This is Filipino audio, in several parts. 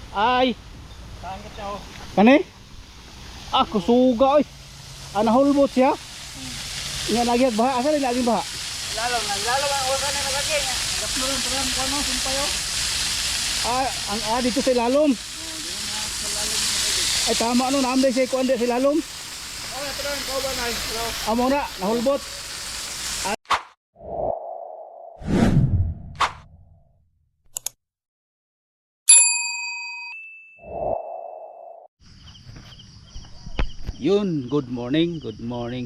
Ay, Sangit siya oh. kani? Ah, kusuga oy. Ana hulbot siya. Nga nagyag baha, asa ni laging baha? Lalo ang oras na nagagay niya. Nagapluran pa rin ko ano, sumpayo. Dito sa ilalom. Ay tama ano, naamday siya kuan sa ilalom. Oh, ito rin, ko ba na? Amo na, nahulbot. Yun, good morning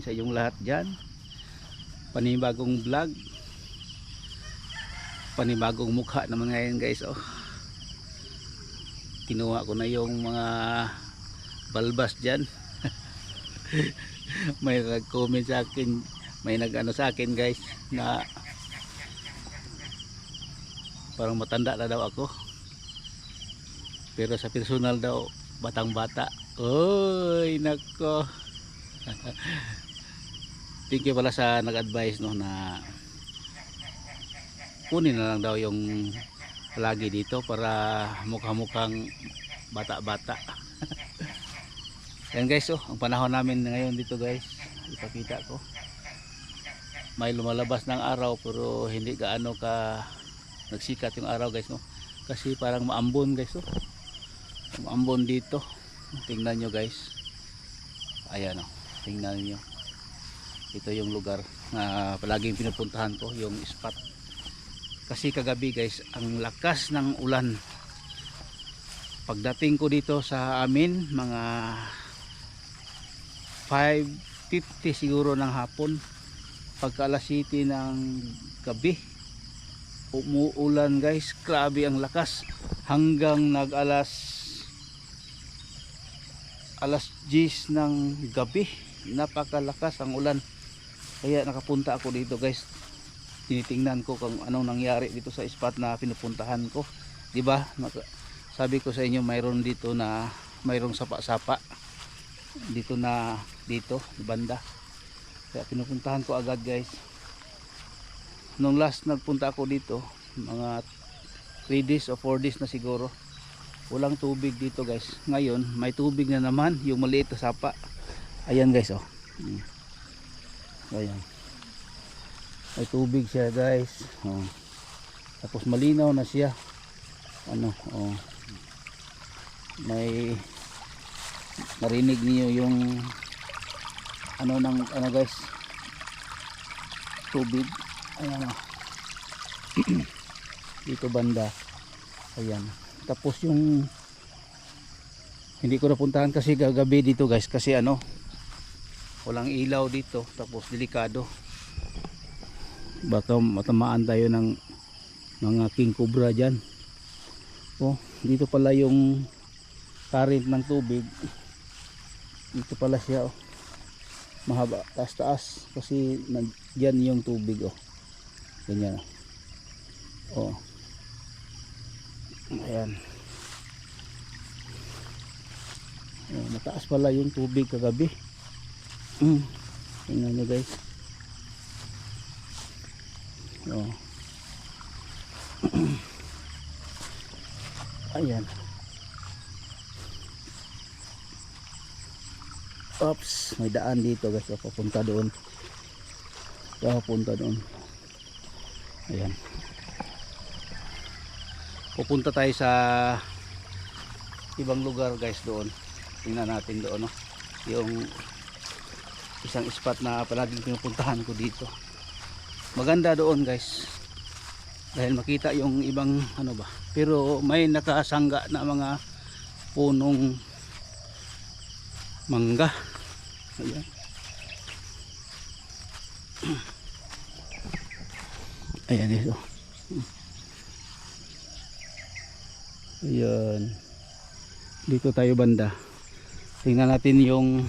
sa inyong lahat dyan. Panibagong vlog, panibagong mukha naman ngayon guys. Oh, kinuha ko na yung mga balbas dyan. May nag-comment sa akin, may nag-ano sa akin guys, na parang matanda na daw ako, pero sa personal daw batang bata. Oy nako. Thank you pala sa nag-advise no, na kunin na lang daw yung palagi dito para mukha-mukhang bata-bata. Yan guys, oh, ang panahon namin ngayon dito guys, ipakita ko. May lumalabas ng araw pero hindi gaano ka nagsikat yung araw guys no. Kasi parang maambon guys oh. Maambon dito. Tingnan nyo guys. Ayan oh, tingnan nyo. Ito yung lugar na palaging pinupuntahan ko, yung spot. Kasi kagabi guys, ang lakas ng ulan. Pagdating ko dito sa amin, mga 5:50 siguro ng hapon, pagka alas 7 ng gabi, umuulan guys. Grabe ang lakas hanggang alas 10 ng gabi. Napakalakas ang ulan, kaya nakapunta ako dito guys. Tinitingnan ko kung anong nangyari dito sa spot na pinupuntahan ko, diba? Sabi ko sa inyo, mayroon dito na mayroong sapa-sapa dito na dito banda, kaya pinupuntahan ko agad guys. Nung last nagpunta ako dito, mga 3 days o 4 days na siguro, walang tubig dito guys. Ngayon may tubig na naman, yung maliit na sapa. Ayan guys oh. Ayan, may tubig siya guys oh. Tapos malinaw na siya, ano oh, may narinig niyo yung ano ng ano guys, tubig. Ayan oh. Dito banda, ayan. Tapos yung hindi ko napuntahan kasi gagabi dito guys, kasi ano, walang ilaw dito. Tapos delikado, baka matamaan tayo ng mga king cobra dyan. Oh, dito pala yung current ng tubig. Dito pala siya oh, mahaba, taas kasi dyan yung tubig oh, ganyan oh. Ayan oh, mataas pala yung tubig kagabi. Tingnan nyo guys oh. Ayan, oops, may daan dito guys, papunta doon, ayan. Pupunta tayo sa ibang lugar guys doon. Tingnan natin doon no, yung isang spot na palaging pinupuntahan ko dito. Maganda doon guys, dahil makita yung ibang ano ba, pero may nakasangga na mga punong mangga. Ayan. Ayan ito. Ayan, dito tayo banda. Tingnan natin yung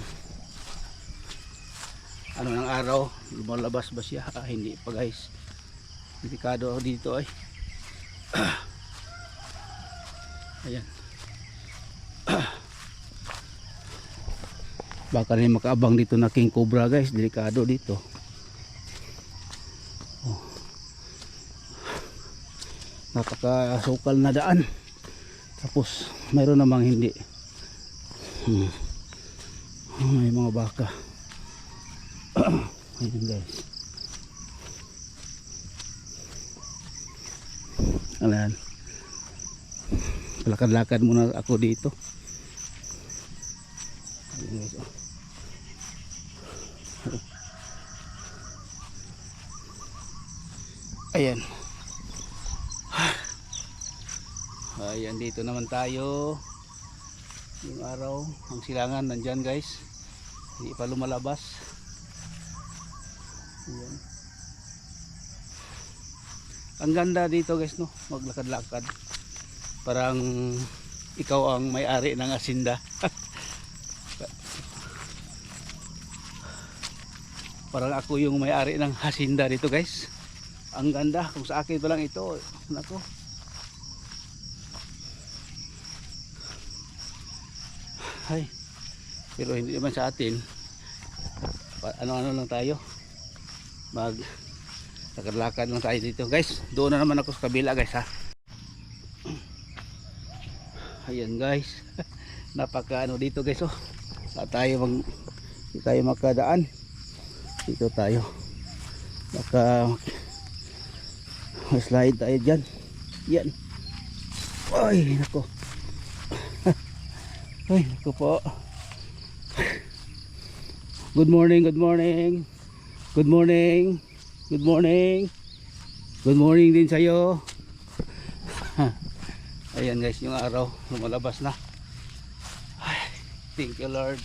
ano ng araw, lumalabas ba siya? Hindi pa guys, delikado dito ay. Ayan. Baka rin makaabang dito na king cobra guys, delikado dito oh. Napakasukal na daan. Tapos mayroon namang hindi. May mga baka. Ayun guys. Ayan. Lakad-lakad muna ako dito. Ayun guys. Ayan. Ayan, dito naman tayo. Yung araw, ang silangan nandyan guys. Hindi pa lumalabas. Ayan. Ang ganda dito guys, no, maglakad-lakad. Parang ikaw ang may-ari ng asinda. Parang ako yung may-ari ng hasinda dito guys. Ang ganda, kung sa akin pa lang ito, nako. Ay, pero hindi naman sa atin. Ano-ano lang tayo. Lakad-lakad lang tayo dito guys. Doon na naman ako sa kabila guys ha. Ayan guys. Napaka ano dito guys oh. Tayo makadaan. Dito tayo. Slide tayo dyan. Yan. Ay nako. Ay nako po. Good morning, good morning. Good morning. Good morning. Good morning din sa'yo. Ayan guys, yung araw lumalabas na. Ay, thank you Lord.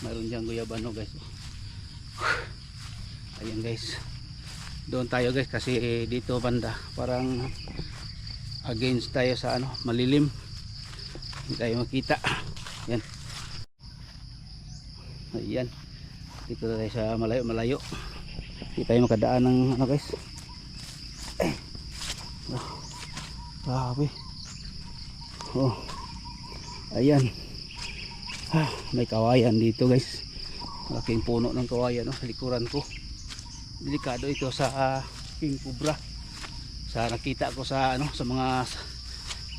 Mayroon dyan guyabano guys. Ayan guys. Doon tayo guys kasi dito banda parang against tayo sa ano, malilim. Hindi tayo makita. Ayan. Ayan. Dito tayo sa malayo. Hindi tayo makadaan ng ano guys. Grabe. Oh. Ayan. May kawayan dito guys. Malaking puno ng kawayan sa likuran ko. Delikado ito sa king cobra. Sa nakita ko sa ano sa mga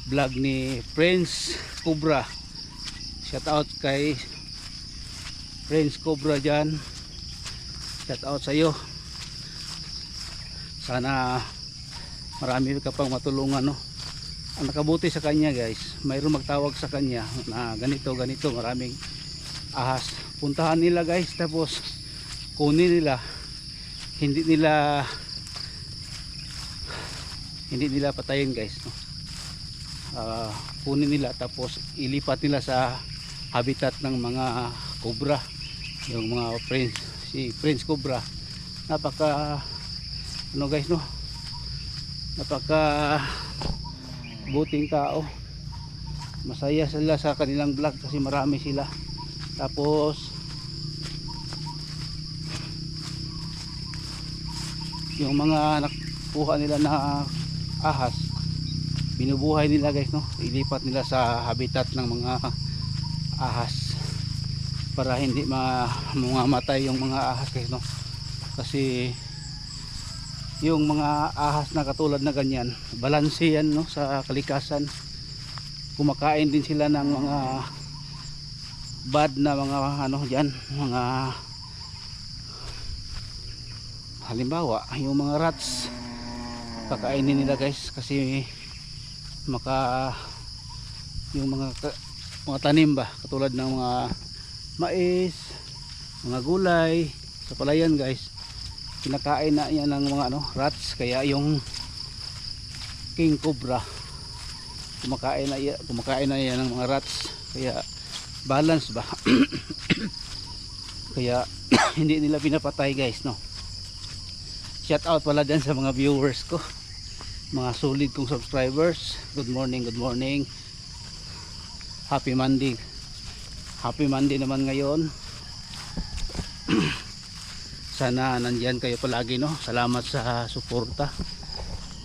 vlog ni Prince Cobra. Shout out kay Prince Cobra dyan. Shout out sa iyo. Sana marami ka pang matulungan no. Ang nakabuti sa kanya guys, mayroong magtawag sa kanya na ganito maraming ahas. Puntahan nila guys tapos kunin nila. Hindi nila patayin guys no. Kunin nila tapos ilipat nila sa habitat ng mga cobra, yung mga si Prince Cobra. Napaka ano guys no, napaka buting tao. Masaya sila sa kanilang vlog kasi marami sila. Tapos yung mga nakuha nila na ahas binubuhay nila guys no, ilipat nila sa habitat ng mga ahas para hindi mamatay yung mga ahas guys no. Kasi yung mga ahas na katulad na ganyan, balanse yan no sa kalikasan. Kumakain din sila ng mga bad na mga ano diyan, mga halimbawa yung mga rats kakainin nila guys kasi yung mga tanim ba katulad ng mga mais, mga gulay sa palayan guys, kinakain na yan ng mga ano, rats. Kaya yung king cobra kumakain na yan ng mga rats, kaya balance ba. Kaya hindi nila pinapatay guys no. Shout out pala dyan sa mga viewers ko, mga solid kong subscribers. Good morning, good morning. Happy Monday. Happy Monday naman ngayon. Sana nandyan kayo palagi no. Salamat sa suporta.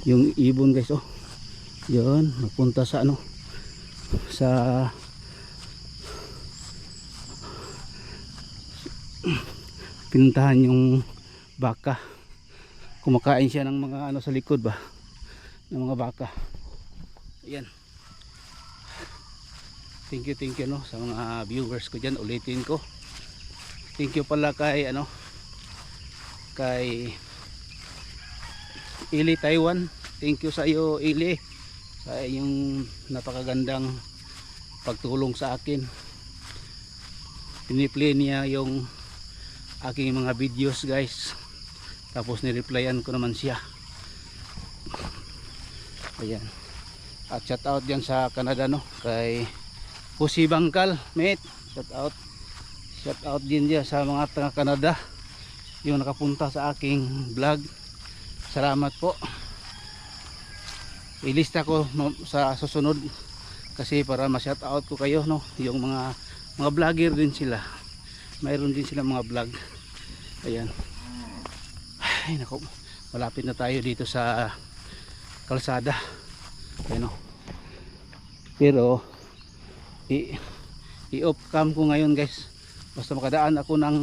Yung ibon guys oh. Yun, nagpunta sa ano, sa pinuntahan yung baka. Kumakain siya ng mga ano sa likod ba. ng mga baka. Ayan. Thank you no sa mga viewers ko diyan. Ulitin ko. Thank you pala kay kay Ili Taiwan. Thank you sa iyo, Ili, sa iyong napakagandang pagtulong sa akin. Piniplay niya yung aking mga videos, guys. Tapos nireplyan ko naman siya. Ayan. At shout out diyan sa Canada no kay Pusi Bangkal, mate. Shout out din diyan sa mga taga Canada yung nakapunta sa aking vlog. Salamat po. Ilista ko sa susunod kasi para ma-shout out ko kayo no, yung mga vlogger din sila. Mayroon din sila mga vlog. Ayan. Ay nako, malapit na tayo dito sa kalsada. Ayan o. Pero i-off cam ko ngayon, guys. Basta makadaan ako ng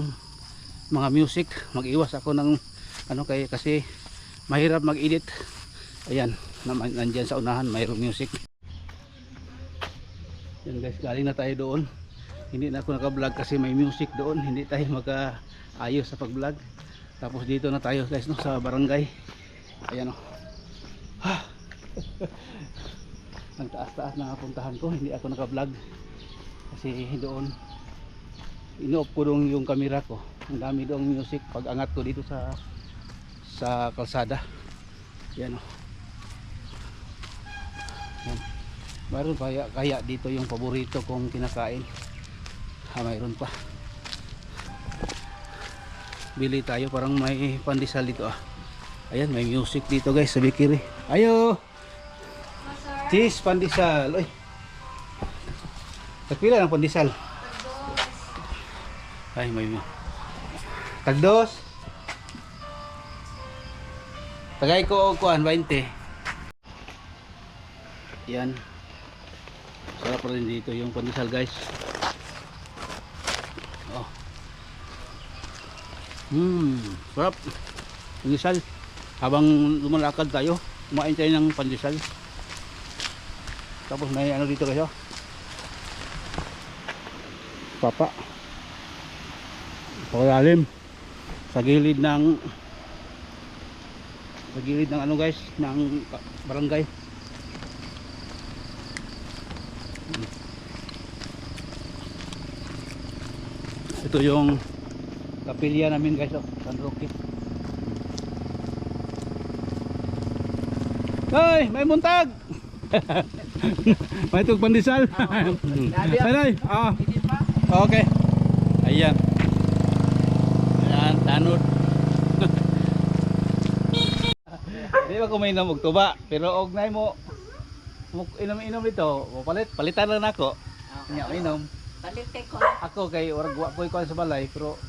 mga music, mag-iwas ako ng kasi mahirap mag-edit. Ayan, nandiyan sa unahan mayroong music. Yan guys, galing na tayo doon. Hindi na ako naka-vlog kasi may music doon. Hindi tayo mag-ayos sa pag-vlog. Tapos dito na tayo, guys, no, sa barangay. Ayan o. Ang taas-taas na puntahan ko. Hindi ako naka-vlog kasi doon ino-off ko doon yung camera ko. Ang dami doon music pag angat ko dito sa kalsada. Yan o. Yan. Mayroon pa kaya dito yung paborito kong kinakain. Mayroon pa. Bili tayo, parang may pandesal dito Ayan, may music dito, guys, sa Bikiri. Ayo. Cheese pandesal. Oy. Tagpila ng pandesal. Ay, may tagdos. Tagay ko og kuan 20. Yan. Sarap rin dito yung pandesal, guys. Oh. Sarap. Pandesal. Habang lumalakad tayo, kumain tayo ng pandesal. Tapos may dito kayo. Papa. Paglalim sa gilid ng guys, ng barangay. Ito yung kapilya namin, guys, San Roque. Ay, may muntag. May itong pandesal. Ay, okay. Ayan. Ayan, tanod. Di ba kuminom og tuba, pero og nay mo inom dito, palitan lang ako. Nya inom. Palite ko. Ako kay orag wa ko sa balay, pero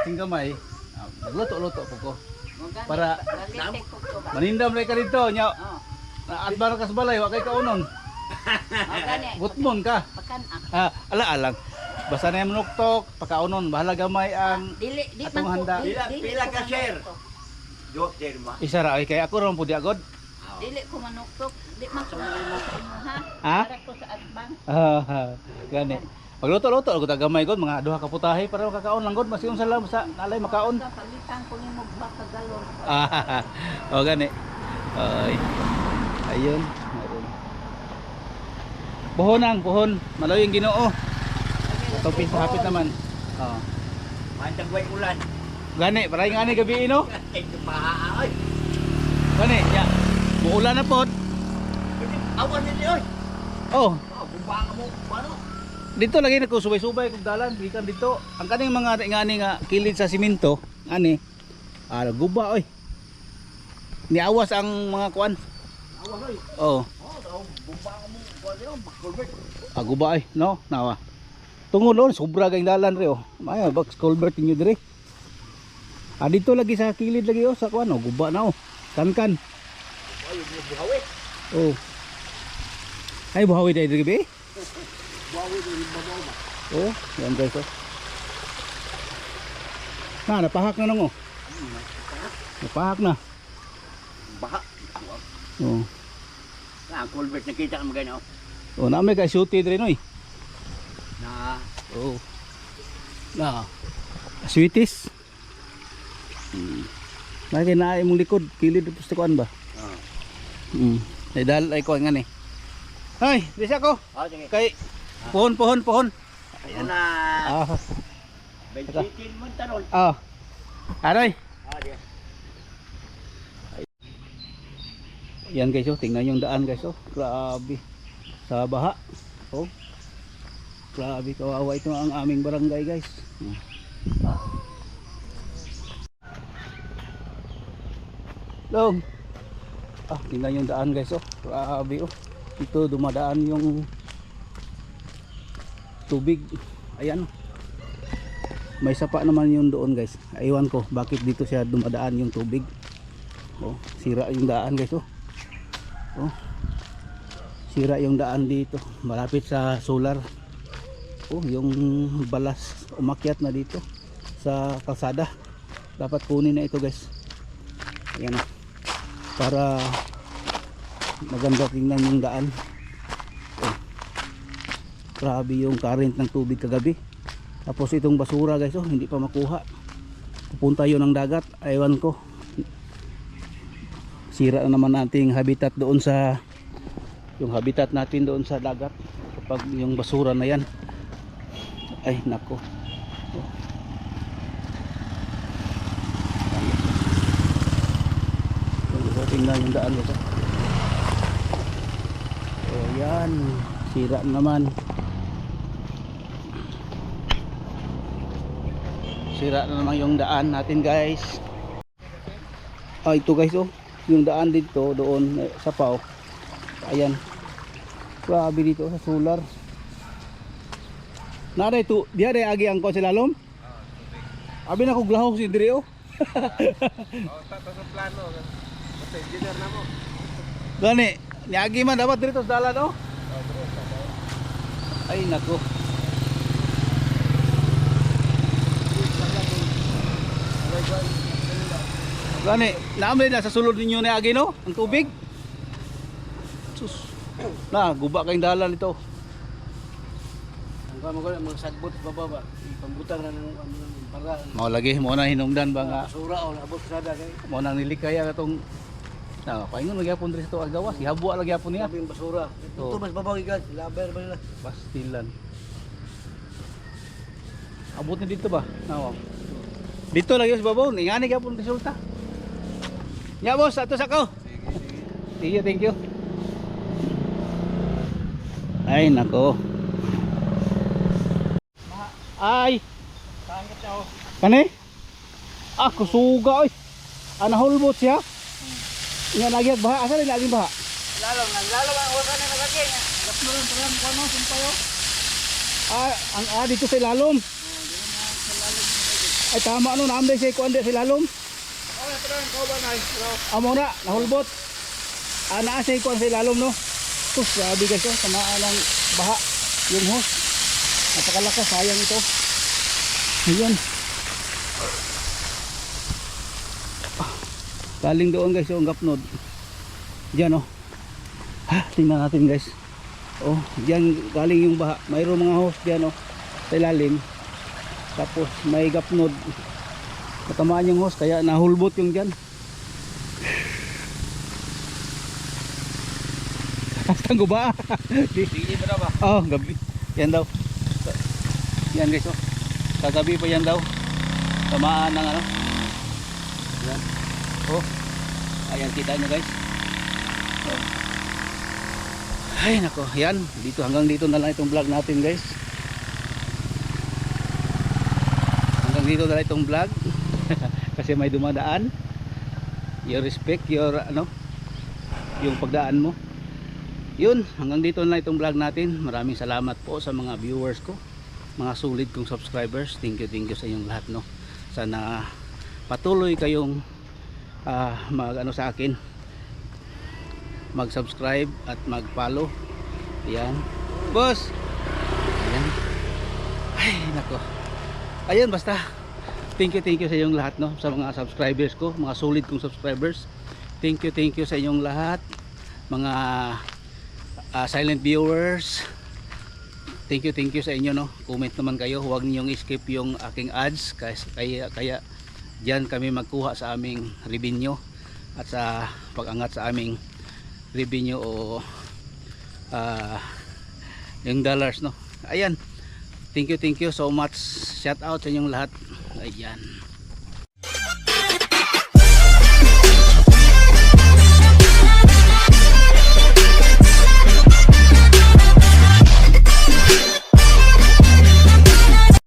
sing gamay, nagluto-luto ko. Para Palite ko to ba? manindam ray ka dito, nya. Adbar ka sa balay, wa kay kaunon. Gutmon ka. Pakan Ala-alang. Basta na yung nuktok, pakaunon, bahala gamay ang dili atong handa. Pila ka share? Dok share ma. Isa ra, kay ako ron pudi agod. Dili ko manuktok, di man ko manuktok ha. Ha? Para ko sa atbang. Gani. Pagluto-luto ako tagamay god mga duha ka putahe para makakaon lang god masi unsa lang sa nalay makaon. Palitan ko ni mog baka galon. O gani. Ay. Ayun. Puhon, malayo yung Ginoo. Ito hapit naman. Oh. Mantang way ulan. Gani, paray nga ni gabi no. Ito pa ay. Gani, ya. Muulan na pod. Awan ni oy. Oh, Bumbang mo ano? dito lagi nako subay-subay kung dalan bikan dito. Ang kaning mga ngani nga kilid sa simento, ani. Guba oy. Niawas ang mga kuan. Awan oy. Oh. Bumbang mo ano bakulbert. Guba ay, no? Nawa. Tungulon sobra kay dalan re oh. Mayo box culvert inyo dire. Dito lagi sa kilid lagi oh sa kuan oh, guba na oh. Kan. Ay, buhawi. Oh. Ay buhawi dai dire be. Buhawi din babaw ba. Oh, yan guys oh. Napahak na nang oh. Napahak na. Baha. Oh. Ang culvert nakita ka magano. Oh, na may kay shooty dre noy. Na Oh. Na. Sweeties. Lagi na imong likod, kilid pusto kuan ba? Ay dal ay kuan ngani. Hoy, bisa ko. sige. Kay pohon. Ayan na. Ah. Bensikin mo taron. Ah. Aroy. Sige. Yan guys, oh, tingnan yung daan guys, oh. Grabe. Sa baha. Oh. Grabe, kawawa ito ang aming barangay guys. Long. Ah, tingnan yung daan guys, oh. Grabe, oh. Ito dumadaan yung tubig. Ayan. May sapa naman yun doon guys. Aywan ko bakit dito siya dumadaan yung tubig. Oh, sira yung daan guys, oh. Oh. Sira yung daan dito malapit sa solar. Oh, yung balas umakyat na dito sa kalsada. Dapat kunin na ito guys. Ayan na. Para maganda tingnan yung daan. Oh. Grabe yung current ng tubig kagabi. Tapos itong basura guys, oh, hindi pa makuha. Pupunta yun ng dagat. Aywan ko. Sira na naman nating habitat doon sa yung habitat natin doon sa dagat kapag yung basura na yan. Ay nako. Oh. Tingnan yung daan ito. Oh yan, sira naman. Sira na naman yung daan natin guys. Ah, ito guys, oh. Yung daan dito doon sa Pau. Ayan. Grabe dito sa solar. Nare to, diha day agi ang ko sa lalom. Abi na ko glahok si dire, oh. Tato sa plano. Basta engineer na mo. Gani, niagi man dapat dito sa dalan, oh. Ay nako. Gani, naamay na sa sulod ninyo ni agi, no? Ang tubig. Sus. Na, guba kayong dalan ito. Ang kamo ko mga sagbot baba ba. Ipambutang na ng para Mao lagi mo na hinungdan ba nga basura o abot sada kay. mo nang nilikaya katong na paingon lagi apon diri sa to agawas, ihabwa lagi apon niya. Sabi yung basura. Oo. Ito mas babaw gikan. Laber ba nila? Pastilan. Abot ni dito ba? Nawa. Dito lagi sa babaw, ingani gyapon resulta. Ya boss, ato sa ko. Sige, thank you. Ay nako. Ay. Tangit na oh. Kani? Ah, kusuga oy. Ana hulbot siya. Nga lagi baha, asa rin lagi baha? Lalo ang oras na nagaging. Gatlo rin pala mo ano, sumpayo. Ah, ang dito sa ilalom. Ay tama no, naamday siya kuan di sa ilalom. Oh, ito rin ko ba na. Amo na, nahulbot. Naa siya kuan sa ilalom no. Sus, grabe guys, oh, tamaan ng baha yung hose. Napakalakas, sayang ito. Ayan. Galing doon guys, yung gapnod. Diyan oh. Ha, tingnan natin guys. Oh, diyan galing yung baha. Mayroong mga hose diyan oh. Sa ilalim. Tapos may gapnod. Natamaan yung hose kaya nahulbot yung diyan. Hasta guba. Sige ba ba? Oh, gabi. Yan daw. Yan guys oh. Kagabi pa yan daw. Tamaan ng ano. Yan. Oh. Ayan kita nyo guys. Oh. Ay nako, yan. Dito hanggang dito na lang itong vlog natin guys. Hanggang dito na lang itong vlog. Kasi may dumadaan. You respect your ano, yung pagdaan mo. Yun, hanggang dito na lang itong vlog natin. Maraming salamat po sa mga viewers ko, mga solid kong subscribers. Thank you sa inyong lahat no. Sana patuloy kayong mag-ano sa akin, mag-subscribe at mag-follow. Ayan. Boss. Ayan. Ay, nako. Ayun, basta thank you sa inyong lahat no, sa mga subscribers ko, mga solid kong subscribers. Thank you sa inyong lahat. Mga silent viewers, thank you sa inyo, no. Comment naman kayo, huwag niyong skip yung aking ads, kaya diyan kami magkuha sa aming revenue at sa pag-angat sa aming revenue o yung dollars, no. Ayan, thank you so much, shout out sa inyong lahat. Ayan.